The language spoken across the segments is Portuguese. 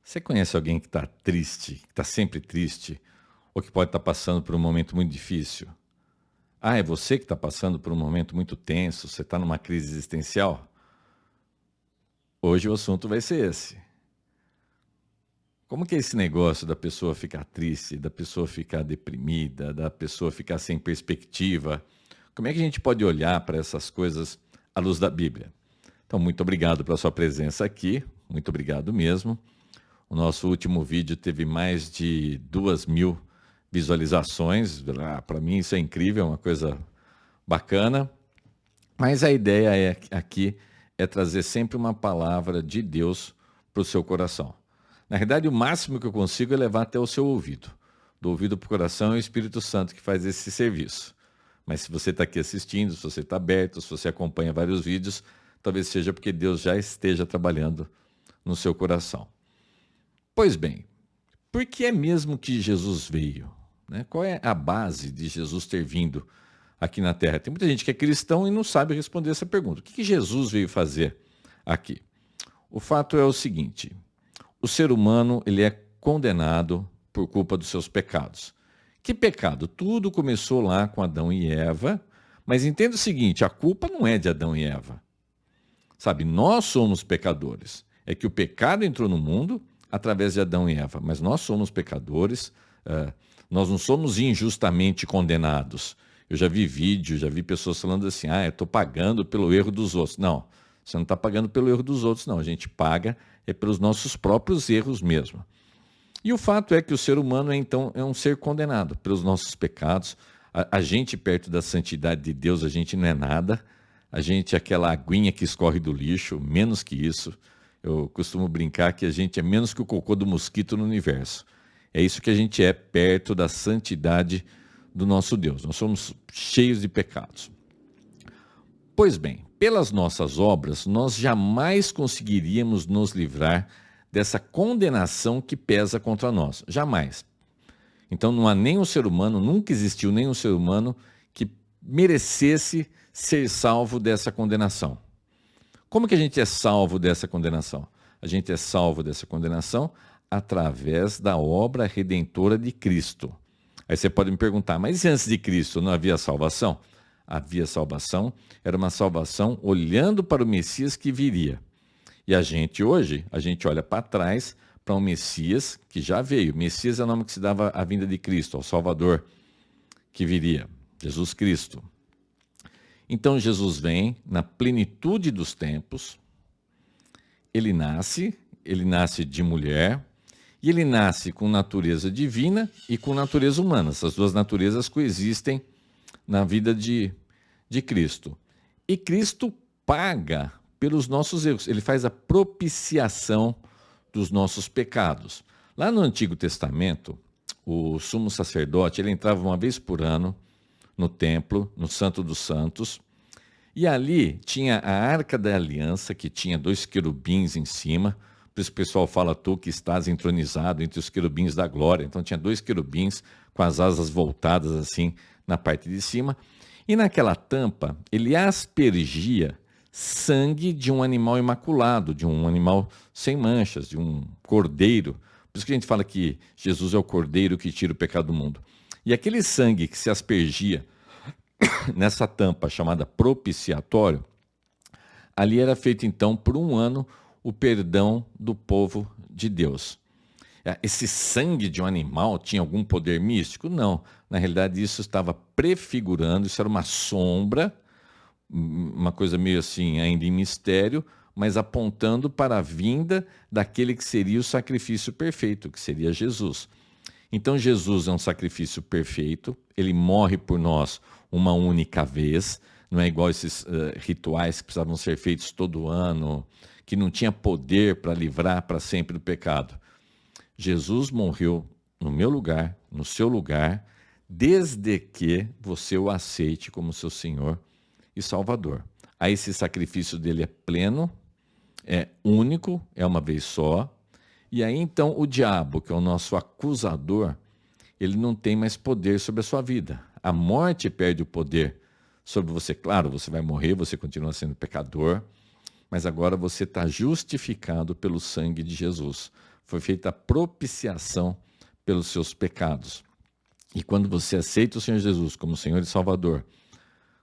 Você conhece alguém que está triste, que está sempre triste, ou que pode estar passando por um momento muito difícil? Ah, é você que está passando por um momento muito tenso, você está numa crise existencial? Hoje o assunto vai ser esse. Como que é esse negócio da pessoa ficar triste, da pessoa ficar deprimida, da pessoa ficar sem perspectiva? Como é que a gente pode olhar para essas coisas à luz da Bíblia? Então, muito obrigado pela sua presença aqui, muito obrigado mesmo. O nosso último vídeo teve mais de 2.000 visualizações. Para mim isso é incrível, é uma coisa bacana. Mas a ideia aqui é trazer sempre uma palavra de Deus para o seu coração. Na verdade, o máximo que eu consigo é levar até o seu ouvido. Do ouvido para o coração é o Espírito Santo que faz esse serviço. Mas se você está aqui assistindo, se você está aberto, se você acompanha vários vídeos, talvez seja porque Deus já esteja trabalhando no seu coração. Pois bem, por que é mesmo que Jesus veio? Né? Qual é a base de Jesus ter vindo aqui na Terra? Tem muita gente que é cristão e não sabe responder essa pergunta. O que Jesus veio fazer aqui? O fato é o seguinte: o ser humano ele é condenado por culpa dos seus pecados. Que pecado? Tudo começou lá com Adão e Eva, mas entenda o seguinte, a culpa não é de Adão e Eva. Sabe, nós somos pecadores. É que o pecado entrou no mundo através de Adão e Eva, mas nós somos pecadores, nós não somos injustamente condenados. Eu já vi vídeo, já vi pessoas falando assim, eu estou pagando pelo erro dos outros. Não, você não está pagando pelo erro dos outros, não. A gente paga pelos nossos próprios erros mesmo. E o fato é que o ser humano, então, é um ser condenado pelos nossos pecados. A gente, perto da santidade de Deus, a gente não é nada. A gente é aquela aguinha que escorre do lixo, menos que isso. Eu costumo brincar que a gente é menos que o cocô do mosquito no universo. É isso que a gente é perto da santidade do nosso Deus. Nós somos cheios de pecados. Pois bem, pelas nossas obras, nós jamais conseguiríamos nos livrar dessa condenação que pesa contra nós. Jamais. Então não há nenhum ser humano, nunca existiu nenhum ser humano que merecesse ser salvo dessa condenação. Como que a gente é salvo dessa condenação? A gente é salvo dessa condenação através da obra redentora de Cristo. Aí você pode me perguntar, mas antes de Cristo não havia salvação? Havia salvação, era uma salvação olhando para o Messias que viria. E a gente hoje, a gente olha para trás para um Messias que já veio. Messias é o nome que se dava à vinda de Cristo, ao Salvador que viria, Jesus Cristo. Então Jesus vem na plenitude dos tempos, ele nasce de mulher, e ele nasce com natureza divina e com natureza humana. Essas duas naturezas coexistem na vida de Cristo. E Cristo paga pelos nossos erros, ele faz a propiciação dos nossos pecados. Lá no Antigo Testamento, o sumo sacerdote, ele entrava uma vez por ano no templo, no Santo dos Santos, e ali tinha a Arca da Aliança, que tinha 2 querubins em cima, por isso o pessoal fala, tu que estás entronizado entre os querubins da glória. Então tinha 2 querubins com as asas voltadas assim na parte de cima, e naquela tampa ele aspergia sangue de um animal imaculado, de um animal sem manchas, de um cordeiro. Por isso que a gente fala que Jesus é o cordeiro que tira o pecado do mundo. E aquele sangue que se aspergia nessa tampa chamada propiciatório, ali era feito então por um ano o perdão do povo de Deus. Esse sangue de um animal tinha algum poder místico? Não. Na realidade, isso estava prefigurando, isso era uma sombra, uma coisa meio assim, ainda em mistério, mas apontando para a vinda daquele que seria o sacrifício perfeito, que seria Jesus. Então Jesus é um sacrifício perfeito, ele morre por nós uma única vez, não é igual esses rituais que precisavam ser feitos todo ano, que não tinha poder para livrar para sempre do pecado. Jesus morreu no meu lugar, no seu lugar, desde que você o aceite como seu Senhor e Salvador. Aí esse sacrifício dele é pleno, é único, é uma vez só. E aí então o diabo, que é o nosso acusador, ele não tem mais poder sobre a sua vida. A morte perde o poder sobre você. Claro, você vai morrer, você continua sendo pecador, mas agora você está justificado pelo sangue de Jesus. foi feita a propiciação pelos seus pecados. E quando você aceita o Senhor Jesus como Senhor e Salvador,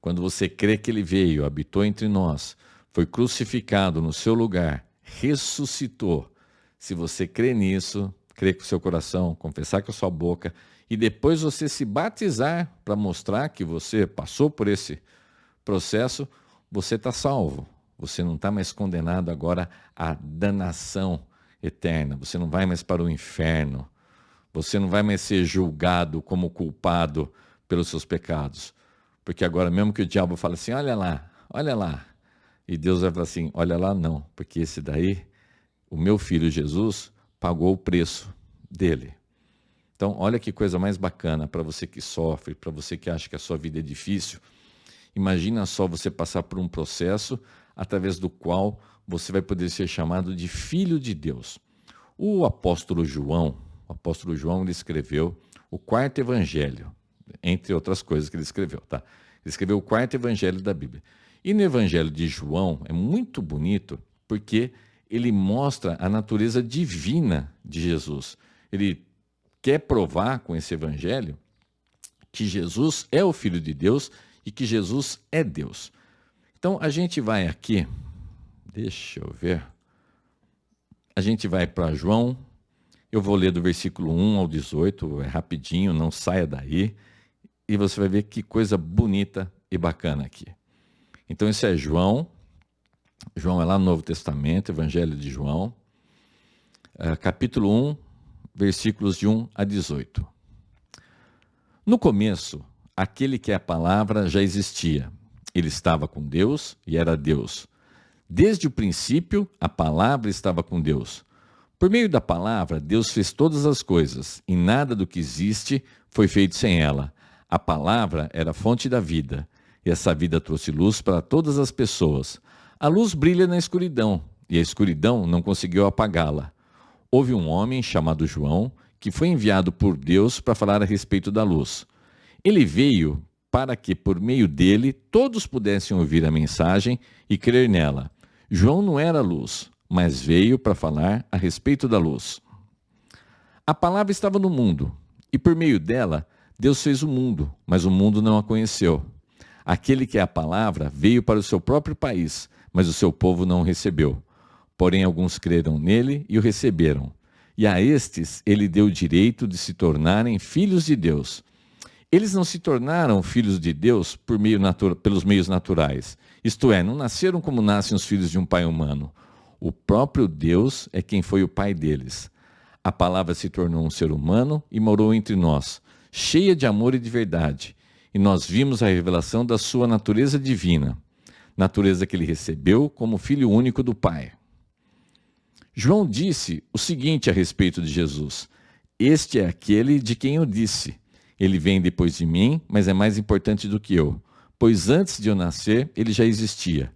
quando você crê que Ele veio, habitou entre nós, foi crucificado no seu lugar, ressuscitou. Se você crê nisso, crê com o seu coração, confessar com a sua boca, e depois você se batizar para mostrar que você passou por esse processo, você está salvo. Você não está mais condenado agora à danação eterna. Você não vai mais para o inferno. Você não vai mais ser julgado como culpado pelos seus pecados. Porque agora mesmo que o diabo fala assim, olha lá. E Deus vai falar assim, olha lá não, porque esse daí, o meu filho Jesus, pagou o preço dele. Então, olha que coisa mais bacana para você que sofre, para você que acha que a sua vida é difícil. Imagina só você passar por um processo através do qual você vai poder ser chamado de filho de Deus. O apóstolo João, ele escreveu o 4º evangelho, entre outras coisas que ele escreveu, tá? Ele escreveu o 4º evangelho da Bíblia. E no evangelho de João é muito bonito porque ele mostra a natureza divina de Jesus. Ele quer provar com esse evangelho que Jesus é o Filho de Deus e que Jesus é Deus. Então a gente vai aqui, deixa eu ver, a gente vai para João, eu vou ler do versículo 1 ao 18, é rapidinho, não saia daí, e você vai ver que coisa bonita e bacana aqui. Então isso é João é lá no Novo Testamento, Evangelho de João, capítulo 1, versículos de 1 a 18. No começo, aquele que é a palavra já existia. Ele estava com Deus e era Deus. Desde o princípio, a palavra estava com Deus. Por meio da palavra, Deus fez todas as coisas, e nada do que existe foi feito sem ela. A palavra era a fonte da vida, e essa vida trouxe luz para todas as pessoas. A luz brilha na escuridão, e a escuridão não conseguiu apagá-la. Houve um homem chamado João, que foi enviado por Deus para falar a respeito da luz. Ele veio para que, por meio dele, todos pudessem ouvir a mensagem e crer nela. João não era luz, mas veio para falar a respeito da luz. A palavra estava no mundo, e por meio dela, Deus fez o mundo, mas o mundo não a conheceu. Aquele que é a palavra veio para o seu próprio país, mas o seu povo não o recebeu. Porém, alguns creram nele e o receberam. E a estes ele deu o direito de se tornarem filhos de Deus. Eles não se tornaram filhos de Deus pelos meios naturais. Isto é, não nasceram como nascem os filhos de um pai humano. O próprio Deus é quem foi o pai deles. A palavra se tornou um ser humano e morou entre nós, cheia de amor e de verdade. E nós vimos a revelação da sua natureza divina, natureza que ele recebeu como filho único do Pai. João disse o seguinte a respeito de Jesus: este é aquele de quem eu disse, ele vem depois de mim, mas é mais importante do que eu, pois antes de eu nascer, ele já existia.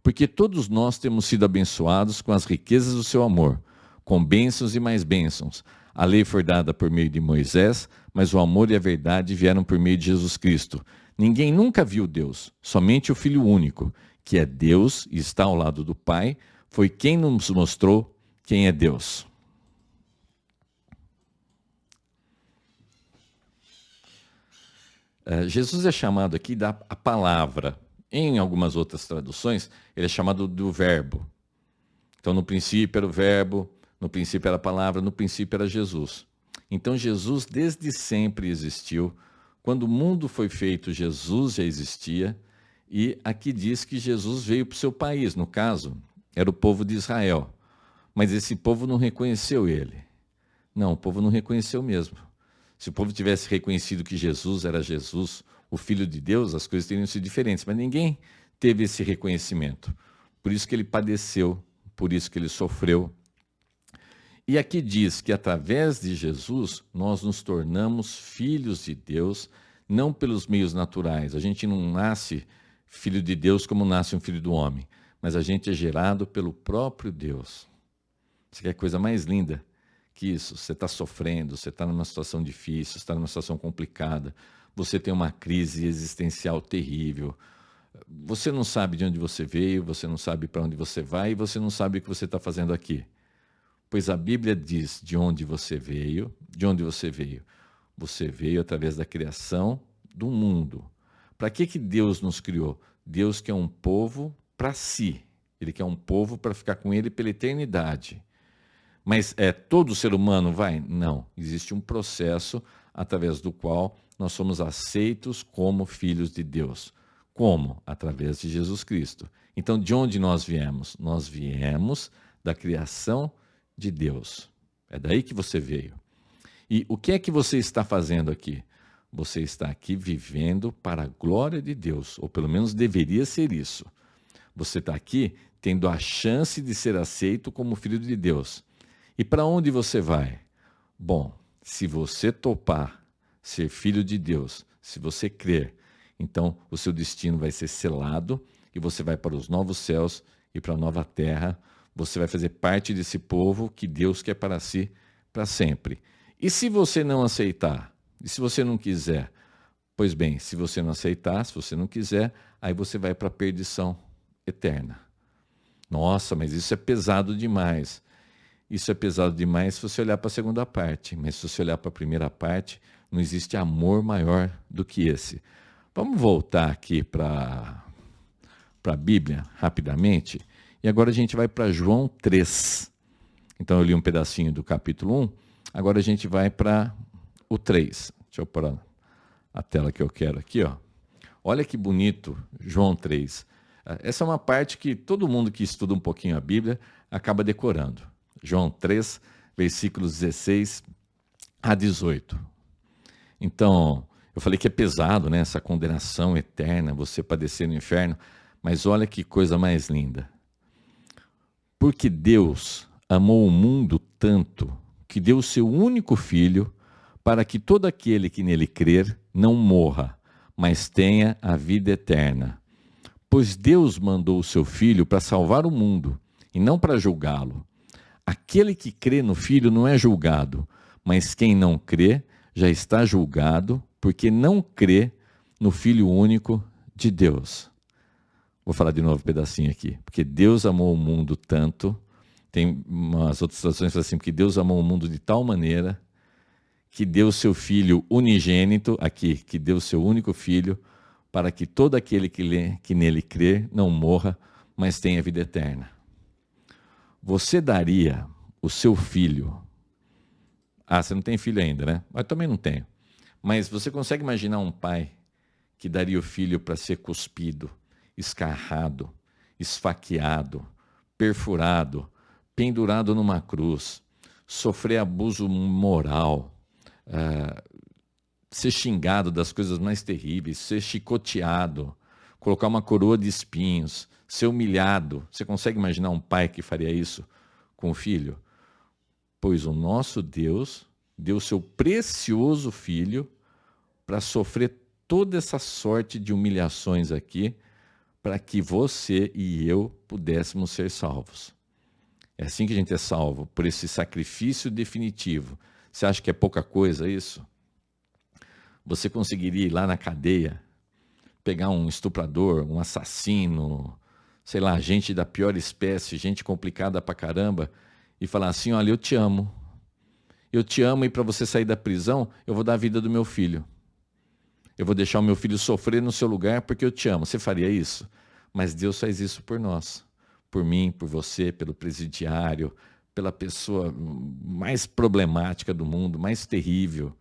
Porque todos nós temos sido abençoados com as riquezas do seu amor, com bênçãos e mais bênçãos. A lei foi dada por meio de Moisés, mas o amor e a verdade vieram por meio de Jesus Cristo. Ninguém nunca viu Deus, somente o Filho único, que é Deus e está ao lado do Pai, foi quem nos mostrou quem é Deus. Jesus é chamado aqui da a palavra. Em algumas outras traduções, ele é chamado do verbo. Então, no princípio era o verbo, no princípio era a palavra, no princípio era Jesus. Então, Jesus desde sempre existiu. Quando o mundo foi feito, Jesus já existia. E aqui diz que Jesus veio para o seu país, no caso, era o povo de Israel. Mas esse povo não reconheceu ele. Não, o povo não reconheceu mesmo. Se o povo tivesse reconhecido que Jesus era Jesus, o Filho de Deus, as coisas teriam sido diferentes. Mas ninguém teve esse reconhecimento. Por isso que ele padeceu, por isso que ele sofreu. E aqui diz que através de Jesus, nós nos tornamos filhos de Deus, não pelos meios naturais. A gente não nasce filho de Deus como nasce um filho do homem, mas a gente é gerado pelo próprio Deus. Você quer coisa mais linda que isso? Você está sofrendo, você está numa situação difícil, você está numa situação complicada, você tem uma crise existencial terrível, você não sabe de onde você veio, você não sabe para onde você vai e você não sabe o que você está fazendo aqui. Pois a Bíblia diz de onde você veio, de onde você veio. Você veio através da criação do mundo. Para que Deus nos criou? Deus quer um povo para si. Ele quer um povo para ficar com ele pela eternidade. Mas todo ser humano vai? Não. Existe um processo através do qual nós somos aceitos como filhos de Deus. Como? Através de Jesus Cristo. Então, de onde nós viemos? Nós viemos da criação de Deus. É daí que você veio. E o que é que você está fazendo aqui? Você está aqui vivendo para a glória de Deus, ou pelo menos deveria ser isso. Você está aqui tendo a chance de ser aceito como filho de Deus. E para onde você vai? Bom, se você topar ser filho de Deus, se você crer, então o seu destino vai ser selado e você vai para os novos céus e para a nova terra. Você vai fazer parte desse povo que Deus quer para si para sempre. E se você não aceitar? E se você não quiser? Pois bem, se você não aceitar, se você não quiser, aí você vai para a perdição eterna. Nossa, mas isso é pesado demais. Isso é pesado demais se você olhar para a segunda parte. Mas se você olhar para a primeira parte, não existe amor maior do que esse. Vamos voltar aqui para a Bíblia rapidamente. E agora a gente vai para João 3. Então eu li um pedacinho do capítulo 1. Agora a gente vai para o 3. Deixa eu pôr a tela que eu quero aqui, ó. Olha que bonito, João 3. Essa é uma parte que todo mundo que estuda um pouquinho a Bíblia acaba decorando. João 3, versículos 16 a 18. Então, eu falei que é pesado, né? Essa condenação eterna, você padecer no inferno. Mas olha que coisa mais linda. Porque Deus amou o mundo tanto que deu o seu único filho para que todo aquele que nele crer não morra, mas tenha a vida eterna. Pois Deus mandou o seu filho para salvar o mundo e não para julgá-lo. Aquele que crê no filho não é julgado, mas quem não crê já está julgado porque não crê no Filho único de Deus. Vou falar de novo um pedacinho aqui. Porque Deus amou o mundo tanto, tem umas outras traduções que falam assim, porque Deus amou o mundo de tal maneira que deu seu Filho unigênito, aqui, que deu seu único Filho, para que todo aquele que nele crer não morra, mas tenha vida eterna. Você daria o seu filho... Ah, você não tem filho ainda, né? Mas também não tenho. Mas você consegue imaginar um pai que daria o filho para ser cuspido, escarrado, esfaqueado, perfurado, pendurado numa cruz, sofrer abuso moral, ser xingado das coisas mais terríveis, ser chicoteado, colocar uma coroa de espinhos, ser humilhado? Você consegue imaginar um pai que faria isso com o filho? Pois o nosso Deus deu seu precioso Filho para sofrer toda essa sorte de humilhações aqui, para que você e eu pudéssemos ser salvos. É assim que a gente é salvo, por esse sacrifício definitivo. Você acha que é pouca coisa isso? Você conseguiria ir lá na cadeia, pegar um estuprador, um assassino, sei lá, gente da pior espécie, gente complicada pra caramba, e falar assim, olha, eu te amo e para você sair da prisão, eu vou dar a vida do meu filho. Eu vou deixar o meu filho sofrer no seu lugar porque eu te amo. Você faria isso? Mas Deus faz isso por nós. Por mim, por você, pelo presidiário, pela pessoa mais problemática do mundo, mais terrível.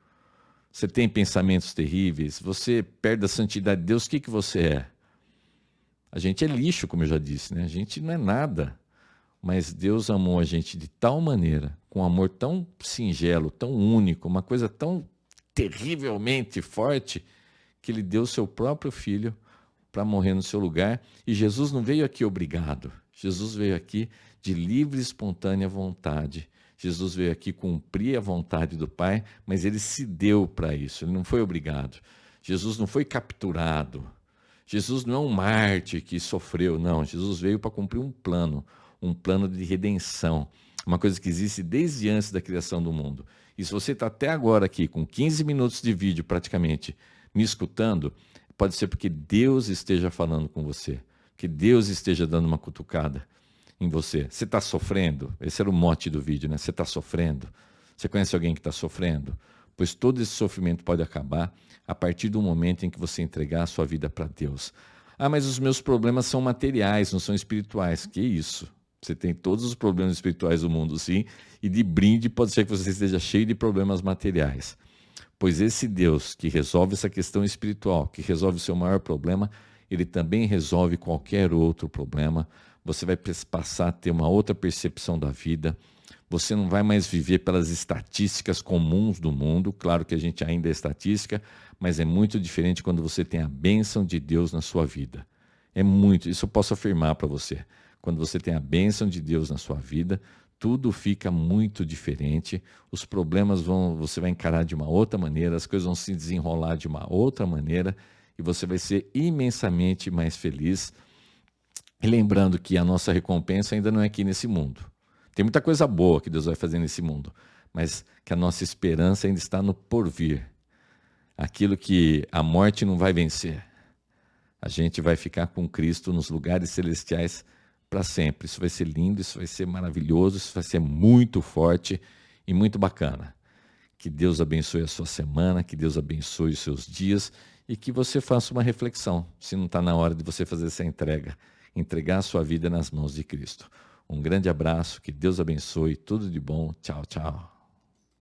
Você tem pensamentos terríveis, você perde a santidade de Deus, o que você é? A gente é lixo, como eu já disse, né? A gente não é nada. Mas Deus amou a gente de tal maneira, com um amor tão singelo, tão único, uma coisa tão terrivelmente forte, que Ele deu o seu próprio Filho para morrer no seu lugar. E Jesus não veio aqui obrigado. Jesus veio aqui de livre e espontânea vontade. Jesus veio aqui cumprir a vontade do Pai, mas Ele se deu para isso, Ele não foi obrigado. Jesus não foi capturado. Jesus não é um mártir que sofreu, não. Jesus veio para cumprir um plano de redenção, uma coisa que existe desde antes da criação do mundo. E se você está até agora aqui, com 15 minutos de vídeo praticamente, me escutando, pode ser porque Deus esteja falando com você, que Deus esteja dando uma cutucada. em você. Você está sofrendo? Esse era o mote do vídeo, né? Você está sofrendo? Você conhece alguém que está sofrendo? Pois todo esse sofrimento pode acabar a partir do momento em que você entregar a sua vida para Deus. Ah, mas os meus problemas são materiais, não são espirituais. Que isso? Você tem todos os problemas espirituais do mundo, sim, e de brinde pode ser que você esteja cheio de problemas materiais. Pois esse Deus que resolve essa questão espiritual, que resolve o seu maior problema, ele também resolve qualquer outro problema. Você vai passar a ter uma outra percepção da vida. Você não vai mais viver pelas estatísticas comuns do mundo. Claro que a gente ainda é estatística, mas é muito diferente quando você tem a bênção de Deus na sua vida. É muito, isso eu posso afirmar para você. Quando você tem a bênção de Deus na sua vida, tudo fica muito diferente. Os problemas você vai encarar de uma outra maneira, as coisas vão se desenrolar de uma outra maneira e você vai ser imensamente mais feliz. E lembrando que a nossa recompensa ainda não é aqui nesse mundo. Tem muita coisa boa que Deus vai fazer nesse mundo, mas que a nossa esperança ainda está no porvir. Aquilo que a morte não vai vencer. A gente vai ficar com Cristo nos lugares celestiais para sempre. Isso vai ser lindo, isso vai ser maravilhoso, isso vai ser muito forte e muito bacana. Que Deus abençoe a sua semana, que Deus abençoe os seus dias e que você faça uma reflexão, se não está na hora de você fazer essa entrega, entregar a sua vida nas mãos de Cristo. Um grande abraço, que Deus abençoe, tudo de bom, tchau, tchau.